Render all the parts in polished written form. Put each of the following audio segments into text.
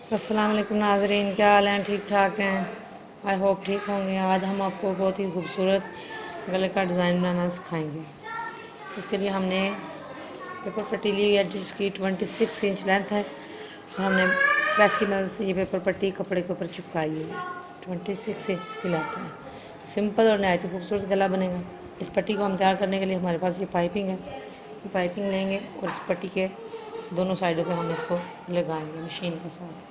अस्सलाम वालेकुम नाज़रीन, क्या हाल हैं? ठीक ठाक हैं? आई होप ठीक होंगे। आज हम आपको बहुत ही खूबसूरत गले का डिज़ाइन बनाना सिखाएंगे। इसके लिए हमने पेपर पट्टी ली है जिसकी 26 इंच लेंथ है और हमने प्रेस की मदद से ये पेपर पट्टी कपड़े के ऊपर चिपकाई है। 26 इंच की लेंथ है। सिंपल और नहायत खूबसूरत गला बनेगा। इस पट्टी को हम तैयार करने के लिए हमारे पास ये पाइपिंग है। ये पाइपिंग लेंगे और इस पट्टी के दोनों साइडों पे हम इसको लगाएंगे मशीन के साथ।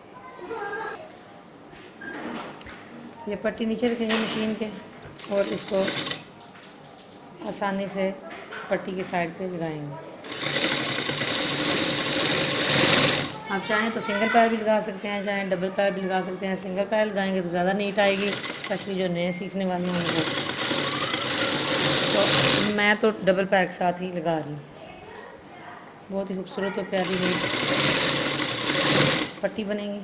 ये पट्टी नीचे रखेंगे मशीन के और इसको आसानी से पट्टी की साइड पे लगाएंगे। आप चाहें तो सिंगल पैर भी लगा सकते हैं, चाहें डबल पैर भी लगा सकते हैं। सिंगल पैर लगाएंगे तो ज़्यादा नीट आएगी, स्पेशली जो नए सीखने वाले होंगे। तो मैं तो डबल पैर के साथ ही लगा रही हूँ। बहुत ही खूबसूरत और प्यारी नीट पट्टी बनेगी।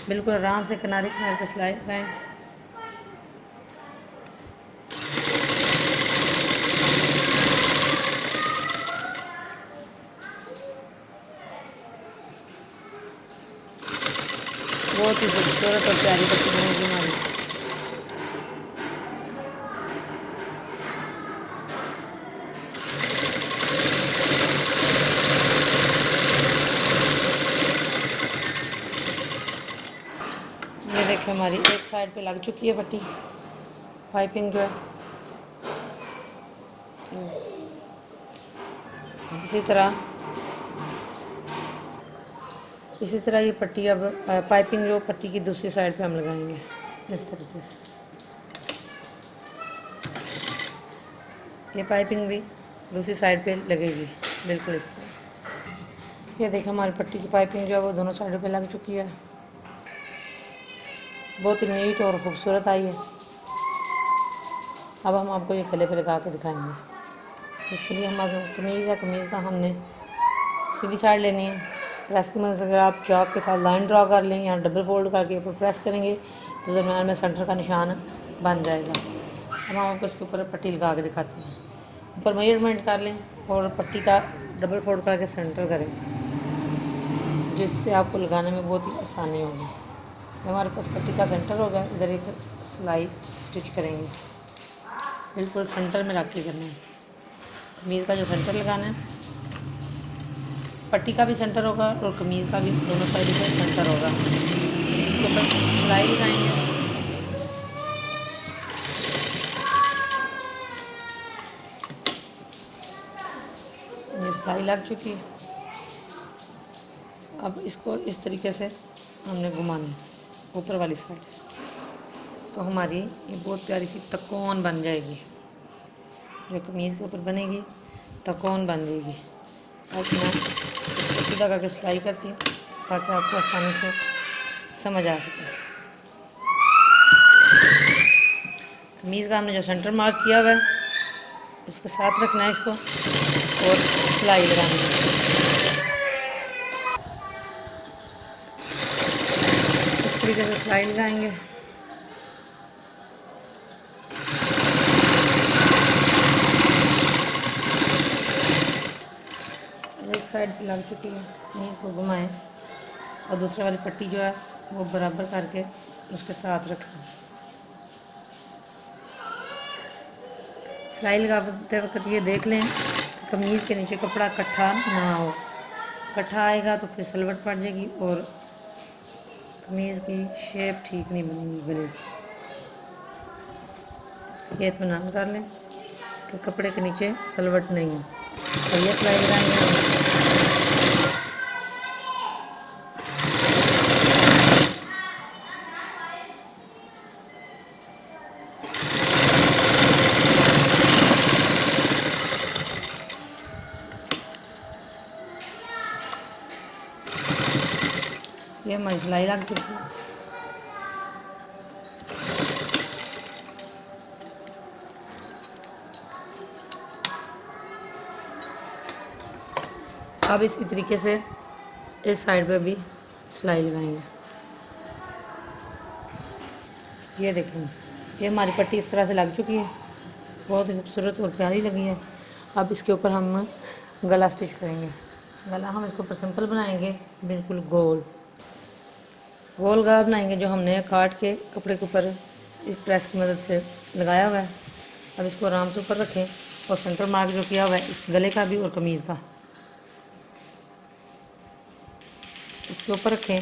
बिल्कुल आराम से किनारे किनारे पर सिलाई लगाएं। बहुत ही खूबसूरत और प्यारी पट्टी बनेगी हमारी। ये देखिए हमारी एक साइड पे लग चुकी है पट्टी, पाइपिंग जो है। इसी तरह ये पट्टी अब पाइपिंग जो पट्टी की दूसरी साइड पे हम लगाएंगे इस तरीके से। ये पाइपिंग भी दूसरी साइड पे लगेगी बिल्कुल इस तरह। ये देखिए हमारी पट्टी की पाइपिंग जो है वो दोनों साइडों पे लग चुकी है। बहुत ही नीट और ख़ूबसूरत आई है। अब हम आपको ये गले पे लगा के दिखाएंगे। इसके लिए हमारा कमीज़ है, कमीज़ का हमने सीधी साइड लेनी है। प्रेस की मदद से अगर आप चॉक के साथ लाइन ड्रा कर लें या डबल फोल्ड करके ऊपर प्रेस करेंगे तो दरम्यान में सेंटर का निशान बन जाएगा। अब हम आपको इसके ऊपर पट्टी लगा के दिखाते हैं। ऊपर मेजरमेंट कर लें और पट्टी का डबल फोल्ड करके सेंटर करें, जिससे आपको लगाने में बहुत ही आसानी होगी। हमारे पास पट्टी का सेंटर होगा, इधर एक सिलाई स्टिच करेंगे। बिल्कुल सेंटर में रख के करना है। कमीज़ का जो सेंटर लगाना है, पट्टी का भी सेंटर होगा और कमीज़ का भी दोनों साइड पे सेंटर होगा। इसके ऊपर सिलाई लगाएंगे। ये सिलाई लग चुकी है। अब इसको इस तरीके से हमने घुमाना है ऊपर वाली साइड, तो हमारी ये बहुत प्यारी सी तकोन बन जाएगी। जो कमीज़ के ऊपर बनेगी तकोन बन जाएगी। अब मैं इसको सीधा करके सिलाई करती हूँ ताकि आपको आसानी से समझ आ सके। कमीज़ का हमने जो सेंटर मार्क किया हुआ है उसके साथ रखना है इसको और सिलाई लगानी है। इस तरीके से सिलाई लगाएंगे। एक साइड पे लग चुकी है, कमीज़ को घुमाएं और दूसरे वाली पट्टी जो है वो बराबर करके उसके साथ रखें। सिलाई लगाते वक्त ये देख लें कि कमीज़ के नीचे कपड़ा इकट्ठा ना हो। इकट्ठा आएगा तो फिर सलवट पड़ जाएगी और कमीज़ की शेप ठीक नहीं बनेगी। ये इत्मीनान कर लें कि कपड़े के नीचे सलवट नहीं है। और ये सिलाई लगाएंगे। ये हमारी सिलाई लग चुकी है। अब इसी तरीके से इस साइड पे भी सिलाई लगाएंगे। ये देखें, ये हमारी पट्टी इस तरह से लग चुकी है। बहुत ही खूबसूरत और प्यारी लगी है। अब इसके ऊपर हम गला स्टिच करेंगे। गला हम इसको ऊपर सिंपल बनाएंगे, बिल्कुल गोल गोल गला बनाएंगे, जो हमने काट के कपड़े के ऊपर इस प्रेस की मदद से लगाया हुआ है। अब इसको आराम से ऊपर रखें और सेंटर मार्क जो किया हुआ है इस गले का भी और कमीज़ का, इसके ऊपर रखें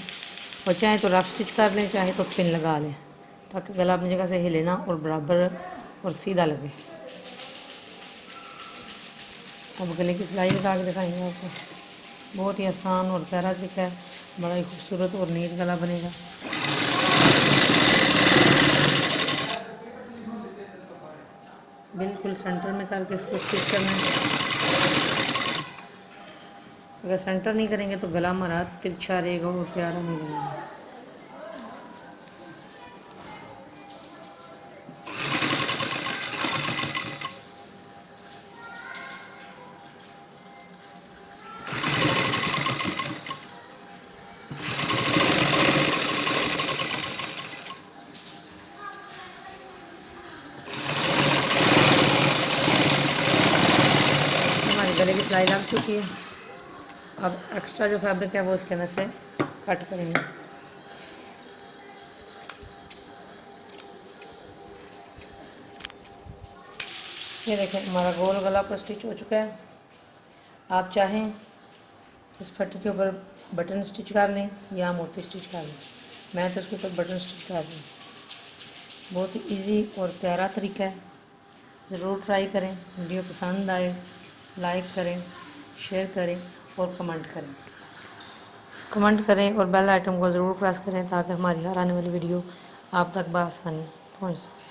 और चाहे तो रफ स्टिच कर लें, चाहे तो पिन लगा लें, ताकि गला अपनी जगह से हिले ना और बराबर और सीधा लगे। अब गले की सिलाई लगा के दिखाएंगे आपको। बहुत ही आसान और प्यारा तरीका है, बड़ा ही खूबसूरत और नीट गला बनेगा। बिल्कुल सेंटर में करके इसको स्टिच करना है। अगर सेंटर नहीं करेंगे तो गला हमारा तिरछा रहेगा और प्यारा नहीं लगेगा। हमारी गले की सिलाई लग चुकी है। अब एक्स्ट्रा जो फैब्रिक है वो इसके अंदर से कट करेंगे। ये देखें हमारा गोल गला पर स्टिच हो चुका है। आप चाहें इस पट्टी के ऊपर बटन स्टिच कर लें या मोती स्टिच कर लें। मैं तो इसके ऊपर बटन स्टिच कर रही हूँ। बहुत ही इजी और प्यारा तरीका है, ज़रूर ट्राई करें। वीडियो पसंद आए लाइक करें, शेयर करें और कमेंट करें और बेल आइटम को ज़रूर प्रेस करें, ताकि हमारी हर आने वाली वीडियो आप तक बआसानी पहुँच सके।